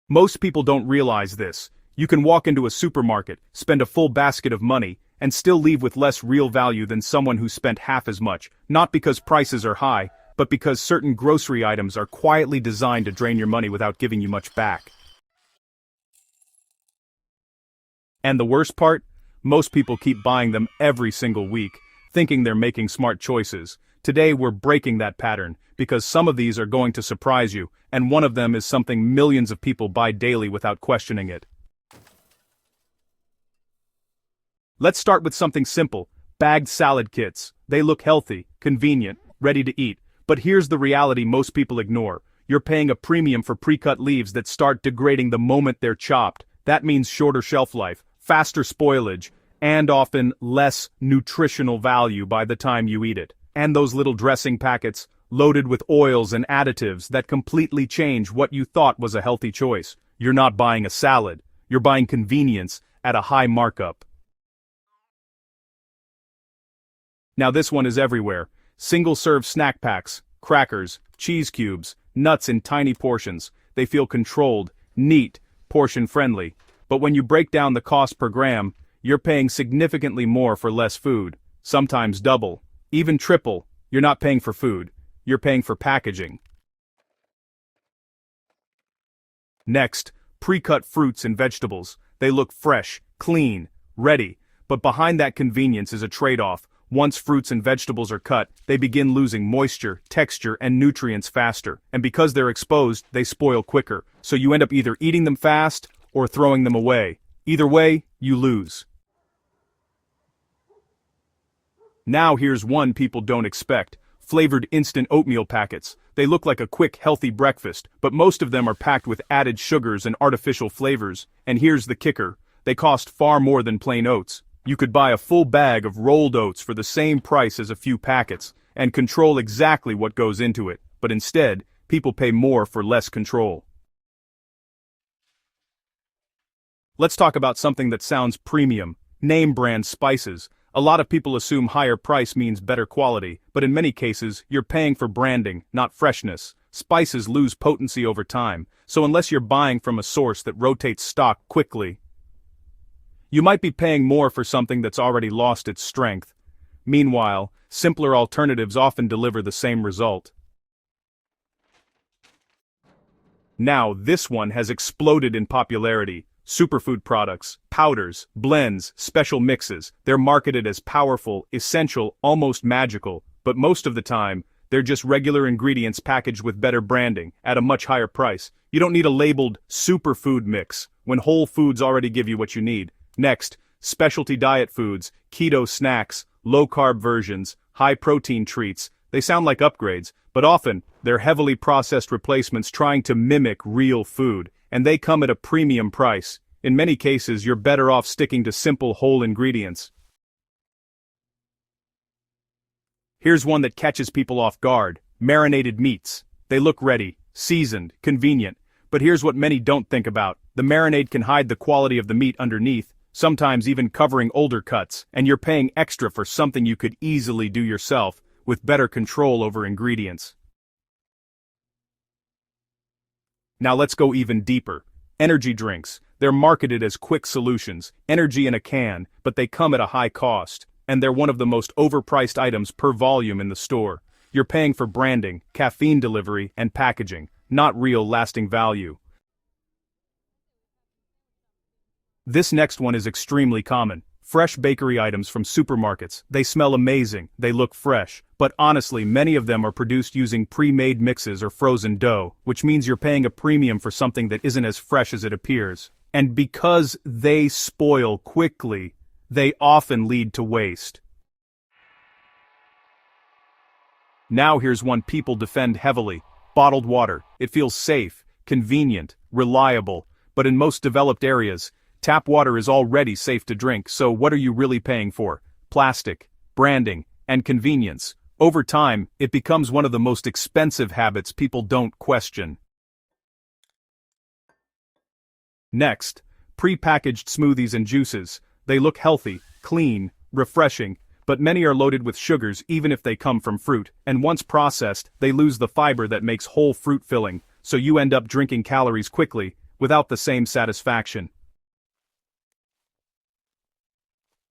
Most people don't realize this. You can walk into a supermarket, spend a full basket of money, and still leave with less real value than someone who spent half as much, not because prices are high, but because certain grocery items are quietly designed to drain your money without giving you much back. And the worst part? Most people keep buying them every single week, thinking they're making smart choices. Today we're breaking that pattern, because some of these are going to surprise you, and one of them is something millions of people buy daily without questioning it. Let's start with something simple: bagged salad kits. They look healthy, convenient, ready to eat, but here's the reality most people ignore. You're paying a premium for pre-cut leaves that start degrading the moment they're chopped. That means shorter shelf life, faster spoilage, and often less nutritional value by the time you eat it. And those little dressing packets, loaded with oils and additives that completely change what you thought was a healthy choice. You're not buying a salad, you're buying convenience at a high markup. Now this one is everywhere. Single-serve snack packs, crackers, cheese cubes, nuts in tiny portions. They feel controlled, neat, portion-friendly. But when you break down the cost per gram, you're paying significantly more for less food. Sometimes double, even triple. You're not paying for food, you're paying for packaging. Next, pre-cut fruits and vegetables. They look fresh, clean, ready. But behind that convenience is a trade-off. Once fruits and vegetables are cut, they begin losing moisture, texture, and nutrients faster. And because they're exposed, they spoil quicker. So you end up either eating them fast or throwing them away. Either way, you lose. Now here's one people don't expect: flavored instant oatmeal packets. They look like a quick, healthy breakfast, but most of them are packed with added sugars and artificial flavors. And here's the kicker: they cost far more than plain oats. You could buy a full bag of rolled oats for the same price as a few packets, and control exactly what goes into it. But instead, people pay more for less control. Let's talk about something that sounds premium: name brand spices. A lot of people assume higher price means better quality, but in many cases, you're paying for branding, not freshness. Spices lose potency over time, so unless you're buying from a source that rotates stock quickly, you might be paying more for something that's already lost its strength. Meanwhile, simpler alternatives often deliver the same result. Now, this one has exploded in popularity: superfood products, powders, blends, special mixes. They're marketed as powerful, essential, almost magical, but most of the time, they're just regular ingredients packaged with better branding, at a much higher price. You don't need a labeled superfood mix, when whole foods already give you what you need. Next, specialty diet foods, keto snacks, low-carb versions, high-protein treats. They sound like upgrades, but often, they're heavily processed replacements trying to mimic real food, and they come at a premium price. In many cases, you're better off sticking to simple whole ingredients. Here's one that catches people off guard: marinated meats. They look ready, seasoned, convenient, but here's what many don't think about: the marinade can hide the quality of the meat underneath, sometimes even covering older cuts, and you're paying extra for something you could easily do yourself, with better control over ingredients. Now let's go even deeper. Energy drinks. They're marketed as quick solutions, energy in a can, but they come at a high cost, and they're one of the most overpriced items per volume in the store. You're paying for branding, caffeine delivery, and packaging, not real lasting value. This next one is extremely common: fresh bakery items from supermarkets. They smell amazing, they look fresh, but honestly many of them are produced using pre-made mixes or frozen dough, which means you're paying a premium for something that isn't as fresh as it appears. And because they spoil quickly, they often lead to waste. Now here's one people defend heavily: bottled water. It feels safe, convenient, reliable, but in most developed areas, tap water is already safe to drink, so what are you really paying for? Plastic, branding, and convenience. Over time, it becomes one of the most expensive habits people don't question. Next, pre-packaged smoothies and juices. They look healthy, clean, refreshing, but many are loaded with sugars even if they come from fruit, and once processed, they lose the fiber that makes whole fruit filling, so you end up drinking calories quickly, without the same satisfaction.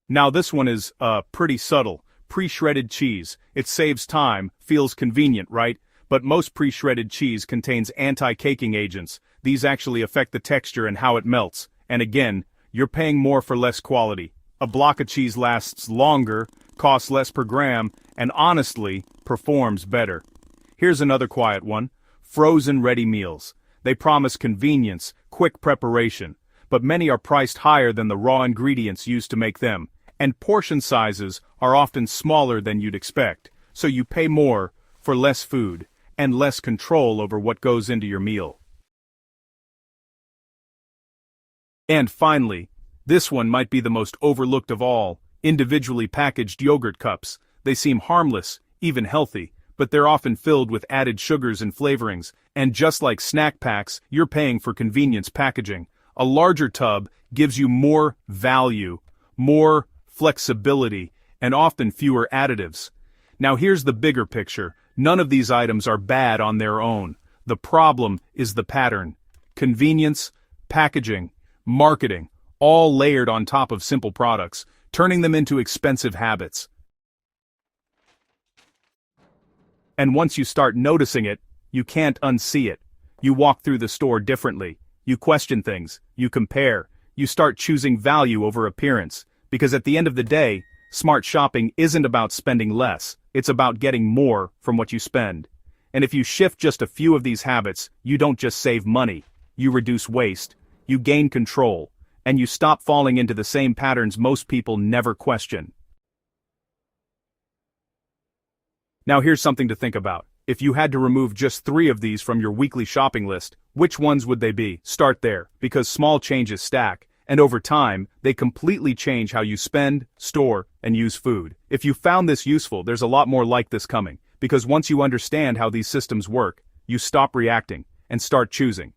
Now this one is, pretty subtle. Pre-shredded cheese. It saves time, feels convenient, right? But most pre-shredded cheese contains anti-caking agents. These actually affect the texture and how it melts. And again, you're paying more for less quality. A block of cheese lasts longer, costs less per gram, and honestly, performs better. Here's another quiet one. Frozen ready meals. They promise convenience, quick preparation, but many are priced higher than the raw ingredients used to make them, and portion sizes are often smaller than you'd expect, so you pay more for less food and less control over what goes into your meal. And finally, this one might be the most overlooked of all, individually packaged yogurt cups. They seem harmless, even healthy, but they're often filled with added sugars and flavorings, and just like snack packs, you're paying for convenience packaging. A larger tub gives you more value, more flexibility, and often fewer additives. Now here's the bigger picture. None of these items are bad on their own. The problem is the pattern. Convenience, packaging, marketing, all layered on top of simple products, turning them into expensive habits. And once you start noticing it, you can't unsee it. You walk through the store differently. You question things. You compare. You start choosing value over appearance. Because at the end of the day, smart shopping isn't about spending less. It's about getting more from what you spend. And if you shift just a few of these habits, you don't just save money. You reduce waste. You gain control. And you stop falling into the same patterns most people never question. Now here's something to think about. If you had to remove just 3 of these from your weekly shopping list, which ones would they be? Start there, because small changes stack, and over time, they completely change how you spend, store, and use food. If you found this useful, there's a lot more like this coming, because once you understand how these systems work, you stop reacting and start choosing.